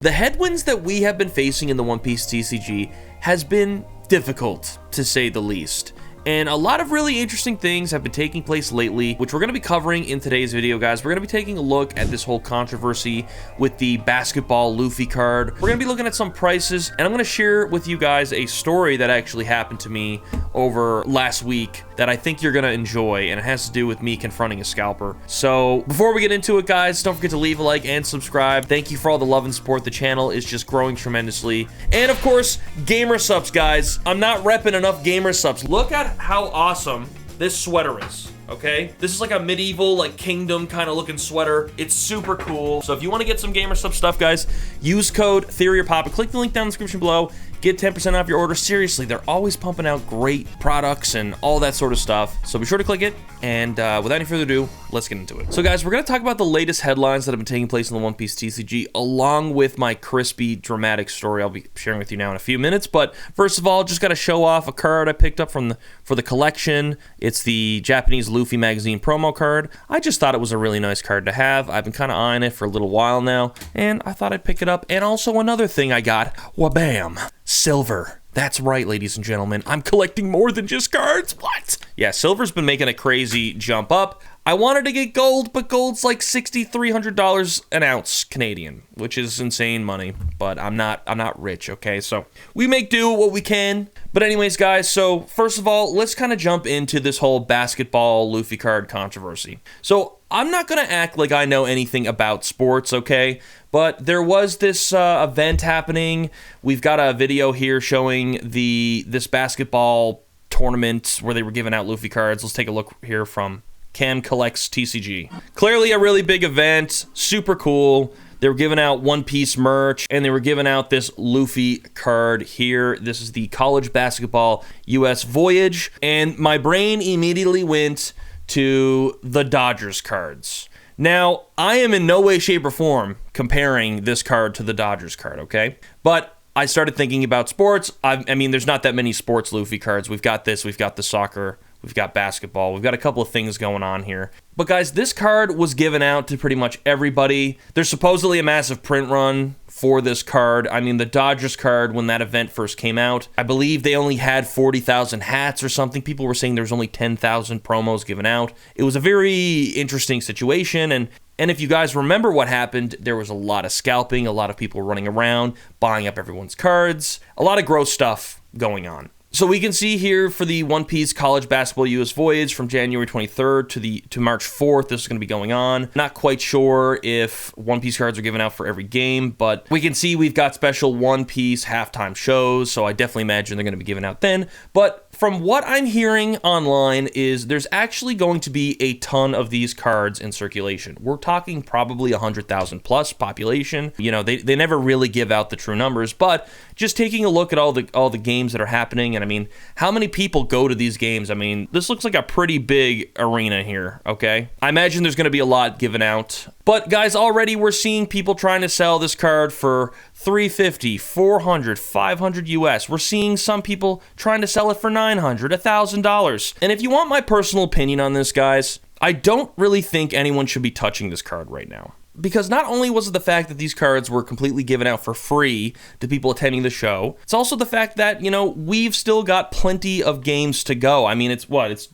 The headwinds that we have been facing in the One Piece TCG has been difficult, to say the least. And a lot of really interesting things have been taking place lately, which we're going to be covering in today's video, guys. We're going to be taking a look at this whole controversy with the basketball Luffy card. We're going to be looking at some prices, and I'm going to share with you guys a story that actually happened to me over last week that I think you're going to enjoy, and it has to do with me confronting a scalper. So before we get into it, guys, don't forget to leave a like and subscribe. Thank you for all the love and support. The channel is just growing tremendously. And of course, gamer subs, guys. I'm not repping enough gamer subs. Look at how awesome this sweater is. Okay, this is like a medieval, like kingdom kind of looking sweater. It's super cool. So if you want to get some gamer sub stuff, guys, use code TheoryOrPapa. Click the link down in the description below. Get 10% off your order. Seriously, they're always pumping out great products and all that sort of stuff. So be sure to click it. And without any further ado, let's get into it. So guys, we're going to talk about the latest headlines that have been taking place in the One Piece TCG, along with my crispy, dramatic story I'll be sharing with you now in a few minutes. But first of all, just got to show off a card I picked up for the collection. It's the Japanese Luffy magazine promo card. I just thought it was a really nice card to have. I've been kind of eyeing it for a little while now, and I thought I'd pick it up. And also another thing I got, wabam, silver. That's right, ladies and gentlemen. I'm collecting more than just cards. What? Yeah, silver's been making a crazy jump up. I wanted to get gold, but gold's like $6,300 an ounce Canadian, which is insane money. But I'm not rich, okay? So we make do what we can. But anyways, guys, so first of all, let's kind of jump into this whole basketball Luffy card controversy. So I'm not going to act like I know anything about sports, okay? But there was this event happening. We've got a video here showing this basketball tournament where they were giving out Luffy cards. Let's take a look here from Cam Collects TCG. Clearly a really big event, super cool. They were giving out One Piece merch, and they were giving out this Luffy card here. This is the college basketball US Voyage, and my brain immediately went to the Dodgers cards. Now, I am in no way, shape, or form comparing this card to the Dodgers card, okay? But I started thinking about sports. I mean, there's not that many sports Luffy cards. We've got this, we've got the soccer, we've got basketball, we've got a couple of things going on here. But guys, this card was given out to pretty much everybody. There's supposedly a massive print run for this card. I mean, the Dodgers card, when that event first came out, I believe they only had 40,000 hats or something. People were saying there was only 10,000 promos given out. It was a very interesting situation, and if you guys remember what happened, there was a lot of scalping, a lot of people running around, buying up everyone's cards, a lot of gross stuff going on. So we can see here for the One Piece College Basketball US Voyage from January 23rd to March 4th, this is going to be going on. Not quite sure if One Piece cards are given out for every game, but we can see we've got special One Piece halftime shows, so I definitely imagine they're going to be given out then. But from what I'm hearing online is there's actually going to be a ton of these cards in circulation. We're talking probably 100,000 plus population. You know, they never really give out the true numbers, but just taking a look at all the games that are happening, and I mean, how many people go to these games? I mean, this looks like a pretty big arena here, okay? I imagine there's going to be a lot given out. But guys, already we're seeing people trying to sell this card for $350, $400, $500 US. We're seeing some people trying to sell it for $900, $1,000. And if you want my personal opinion on this, guys, I don't really think anyone should be touching this card right now. Because not only was it the fact that these cards were completely given out for free to people attending the show, it's also the fact that, you know, we've still got plenty of games to go. I mean, it's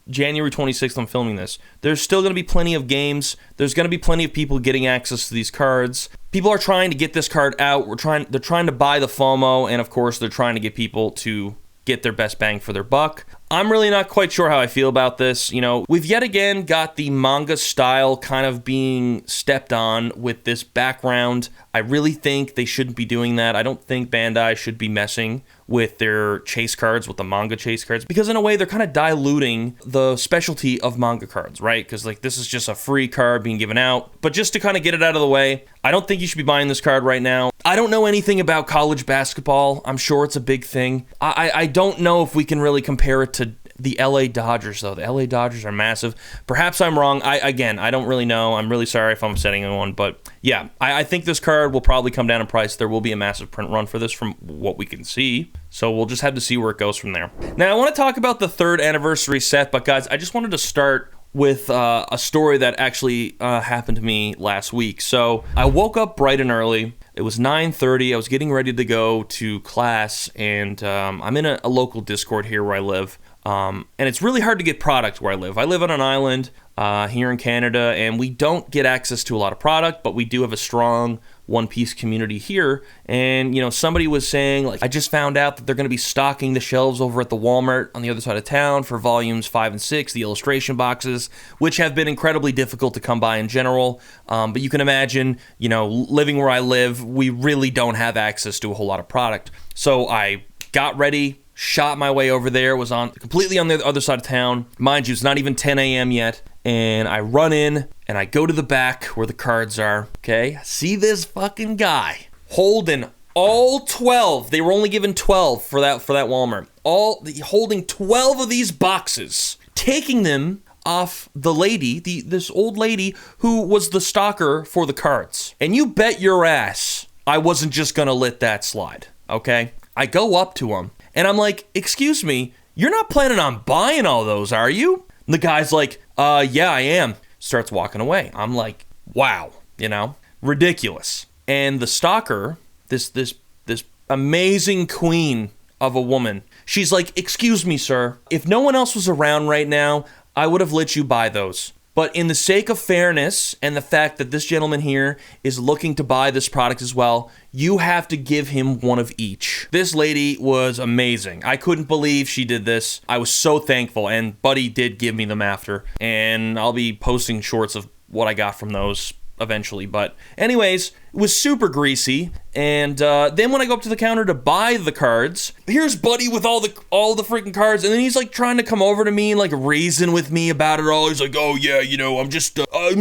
January 26th I'm filming this. There's still going to be plenty of games. There's going to be plenty of people getting access to these cards. People are trying to get this card out. They're trying to buy the FOMO, and of course, they're trying to get people to get their best bang for their buck. I'm really not quite sure how I feel about this. You know, we've yet again got the manga style kind of being stepped on with this background. I really think they shouldn't be doing that. I don't think Bandai should be messing with their chase cards, with the manga chase cards, because in a way they're kind of diluting the specialty of manga cards, right? Because like this is just a free card being given out. But just to kind of get it out of the way, I don't think you should be buying this card right now. I don't know anything about college basketball. I'm sure it's a big thing. I don't know if we can really compare it to the LA Dodgers, though. The LA Dodgers are massive. Perhaps I'm wrong. I don't really know. I'm really sorry if I'm upsetting anyone, but yeah, I think this card will probably come down in price. There will be a massive print run for this from what we can see. So we'll just have to see where it goes from there. Now, I want to talk about the 3rd anniversary set, but guys, I just wanted to start with a story that actually happened to me last week. So I woke up bright and early. It was 9:30. I was getting ready to go to class, and I'm in a local Discord here where I live. And it's really hard to get product where I live. I live on an island here in Canada, and we don't get access to a lot of product, but we do have a strong One Piece community here. And, you know, somebody was saying, like, I just found out that they're going to be stocking the shelves over at the Walmart on the other side of town for volumes 5 and 6, the illustration boxes, which have been incredibly difficult to come by in general. But you can imagine, you know, living where I live, we really don't have access to a whole lot of product. So I got ready, shot my way over there, was completely on the other side of town. Mind you, it's not even 10 a.m. yet. And I run in, and I go to the back where the cards are, okay? See this fucking guy holding all 12. They were only given 12 for that Walmart. Holding 12 of these boxes, taking them off the lady, this old lady who was the stalker for the cards. And you bet your ass I wasn't just gonna let that slide, okay? I go up to him, and I'm like, excuse me, you're not planning on buying all those, are you? And the guy's like, yeah, I am. Starts walking away. I'm like, wow, you know, ridiculous. And the stalker, this amazing queen of a woman, she's like, excuse me, sir, if no one else was around right now, I would have let you buy those. But in the sake of fairness and the fact that this gentleman here is looking to buy this product as well, you have to give him one of each. This lady was amazing. I couldn't believe she did this. I was so thankful, and Buddy did give me them after. And I'll be posting shorts of what I got from those eventually. But anyways, it was super greasy. And then when I go up to the counter to buy the cards, here's Buddy with all the freaking cards, and then he's like trying to come over to me and like reason with me about it all. He's like, oh yeah, you know, I'm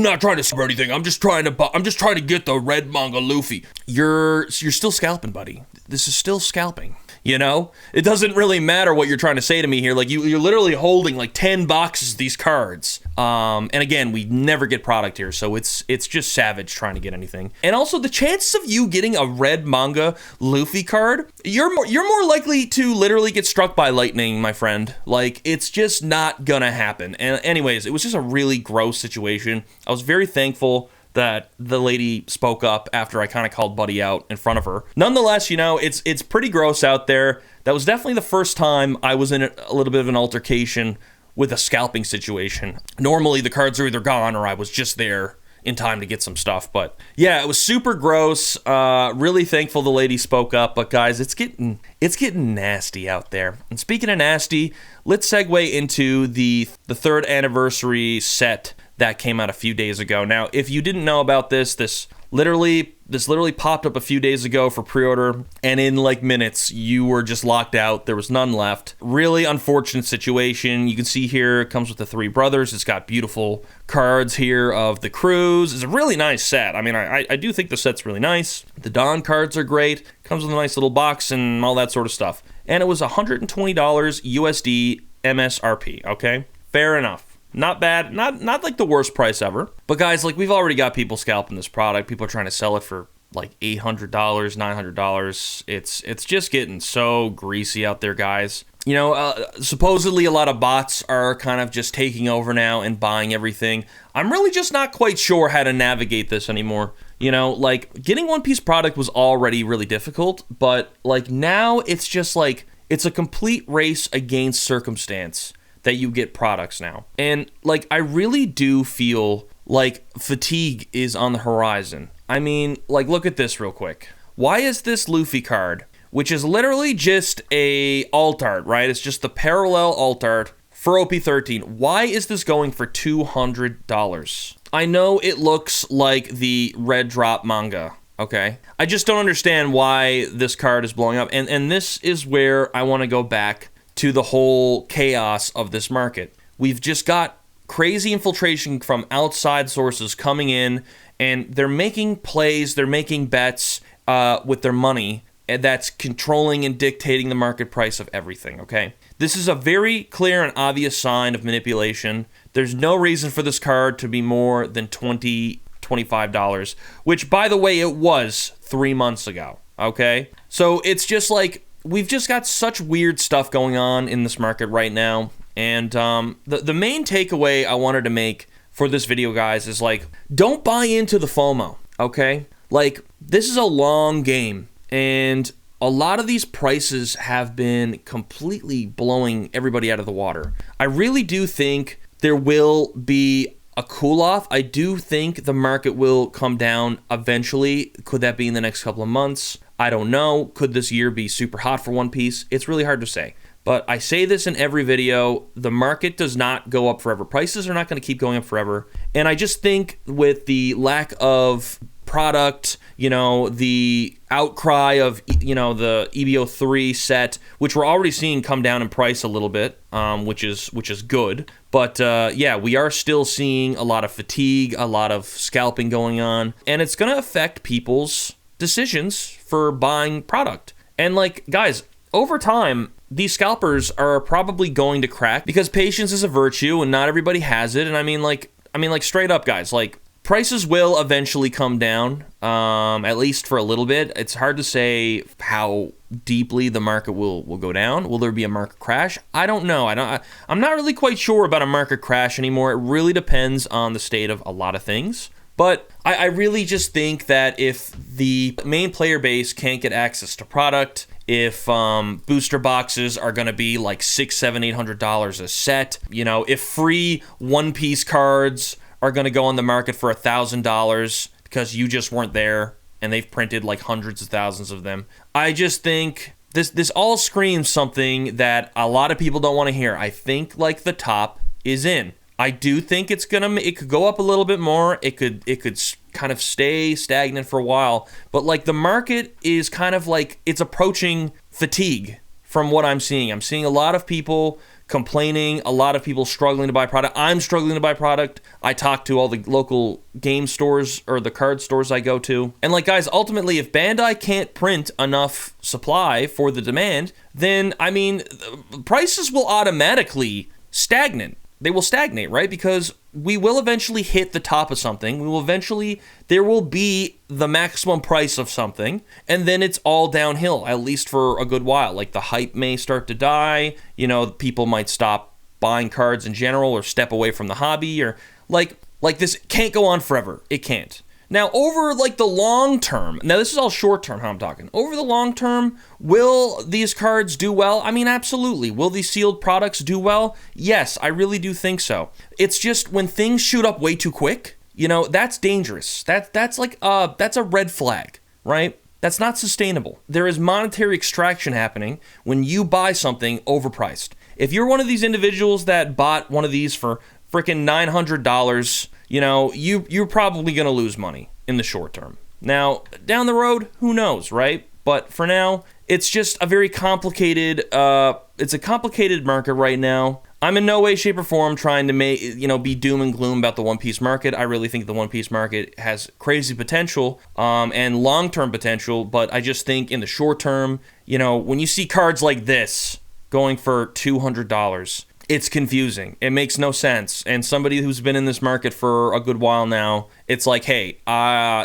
not trying to sell anything. I'm just trying to get the red manga Luffy. You're still scalping, buddy. This is still scalping. You know, it doesn't really matter what you're trying to say to me here. Like you're literally holding like 10 boxes of these cards. And again, we never get product here, so it's just savage trying to get anything. And also the chances of you getting a red manga Luffy card, you're more likely to literally get struck by lightning, my friend. Like it's just not gonna happen. And anyways, it was just a really gross situation. I was very thankful that the lady spoke up after I kind of called Buddy out in front of her. Nonetheless, you know, it's pretty gross out there. That was definitely the first time I was in a little bit of an altercation with a scalping situation. Normally, the cards are either gone or I was just there in time to get some stuff. But yeah, it was super gross. Really thankful the lady spoke up. But guys, it's getting nasty out there. And speaking of nasty, let's segue into the 3rd anniversary set that came out a few days ago. Now, if you didn't know about this literally popped up a few days ago for pre-order, and in like minutes, you were just locked out. There was none left. Really unfortunate situation. You can see here, it comes with the 3 brothers. It's got beautiful cards here of the crews. It's a really nice set. I mean, I do think the set's really nice. The Dawn cards are great. Comes with a nice little box and all that sort of stuff. And it was $120 USD MSRP, okay? Fair enough. Not bad, not like the worst price ever. But guys, like we've already got people scalping this product. People are trying to sell it for like $800, $900. It's just getting so greasy out there, guys. You know, supposedly a lot of bots are kind of just taking over now and buying everything. I'm really just not quite sure how to navigate this anymore. You know, like getting One Piece product was already really difficult, but like now it's just like it's a complete race against circumstance that you get products now. And like I really do feel like fatigue is on the horizon. I mean, like look at this real quick. Why is this Luffy card, which is literally just a alt art, right? It's just the parallel alt art for OP13. Why is this going for $200? I know it looks like the Red Drop manga, okay? I just don't understand why this card is blowing up. And this is where I want to go back to the whole chaos of this market. We've just got crazy infiltration from outside sources coming in, and they're making plays, they're making bets with their money, and that's controlling and dictating the market price of everything, okay? This is a very clear and obvious sign of manipulation. There's no reason for this card to be more than $20, $25, which, by the way, it was 3 months ago, okay? So it's just like, we've just got such weird stuff going on in this market right now. And the main takeaway I wanted to make for this video, guys, is like, don't buy into the FOMO, okay? Like, this is a long game, and a lot of these prices have been completely blowing everybody out of the water. I really do think there will be a cool-off. I do think the market will come down eventually. Could that be in the next couple of months? I don't know. Could this year be super hot for One Piece? It's really hard to say. But I say this in every video, the market does not go up forever. Prices are not going to keep going up forever. And I just think with the lack of product, you know, the outcry of, you know, the EBO 3 set, which we're already seeing come down in price a little bit, which is good. But yeah, we are still seeing a lot of fatigue, a lot of scalping going on, and it's going to affect people's decisions for buying product. And like, guys, over time, these scalpers are probably going to crack because patience is a virtue and not everybody has it. And I mean like straight up, guys, like, prices will eventually come down, at least for a little bit. It's hard to say how deeply the market will go down. Will there be a market crash? I don't know. I'm not really quite sure about a market crash anymore. It really depends on the state of a lot of things. But I really just think that if the main player base can't get access to product, if booster boxes are going to be like $600, $700, $800 a set, you know, if free One Piece cards are going to go on the market for $1,000 because you just weren't there and they've printed like hundreds of thousands of them, I just think this all screams something that a lot of people don't want to hear. I think like the top is in. I do think it could go up a little bit more. It could kind of stay stagnant for a while, but like the market is kind of like, it's approaching fatigue from what I'm seeing. I'm seeing a lot of people complaining, a lot of people struggling to buy product. I'm struggling to buy product. I talk to all the local game stores or the card stores I go to. And like, guys, ultimately, if Bandai can't print enough supply for the demand, then, I mean, prices will automatically stagnate. They will stagnate, right? Because we will eventually hit the top of something. There will be the maximum price of something, and then it's all downhill, at least for a good while. Like, the hype may start to die, you know, people might stop buying cards in general or step away from the hobby, or like this can't go on forever. It can't. Now, over like the long term, now this is all short term how I'm talking. Over the long term, will these cards do well? I mean, absolutely. Will these sealed products do well? Yes, I really do think so. It's just when things shoot up way too quick, you know, that's dangerous. That's a red flag, right? That's not sustainable. There is monetary extraction happening when you buy something overpriced. If you're one of these individuals that bought one of these for freaking $900, you know, you're probably going to lose money in the short term. Now, down the road, who knows, right? But for now, it's just a very complicated, it's a complicated market right now. I'm in no way, shape, or form trying to be doom and gloom about the One Piece market. I really think the One Piece market has crazy potential, and long-term potential, but I just think in the short term, you know, when you see cards like this going for $200, it's confusing. It makes no sense. And somebody who's been in this market for a good while now, it's like, hey,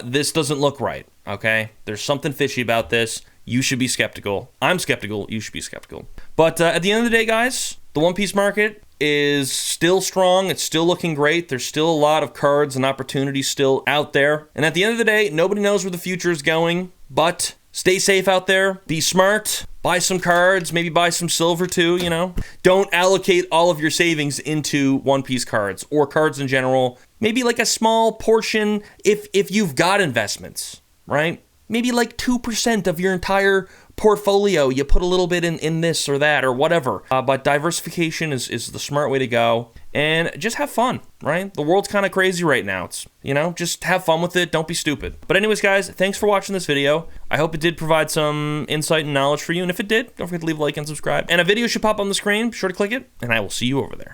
this doesn't look right, okay? There's something fishy about this. You should be skeptical. I'm skeptical. You should be skeptical. But at the end of the day, guys, the One Piece market is still strong. It's still looking great. There's still a lot of cards and opportunities still out there. And at the end of the day, nobody knows where the future is going, but stay safe out there. Be smart. Buy some cards, maybe buy some silver too, you know. Don't allocate all of your savings into One Piece cards or cards in general. Maybe like a small portion if you've got investments, right? Maybe like 2% of your entire portfolio, you put a little bit in this or that or whatever. But diversification is the smart way to go. And just have fun, right? The world's kind of crazy right now. It's, you know, just have fun with it. Don't be stupid. But anyways, guys, thanks for watching this video. I hope it did provide some insight and knowledge for you. And if it did, don't forget to leave a like and subscribe. And a video should pop on the screen. Be sure to click it. And I will see you over there.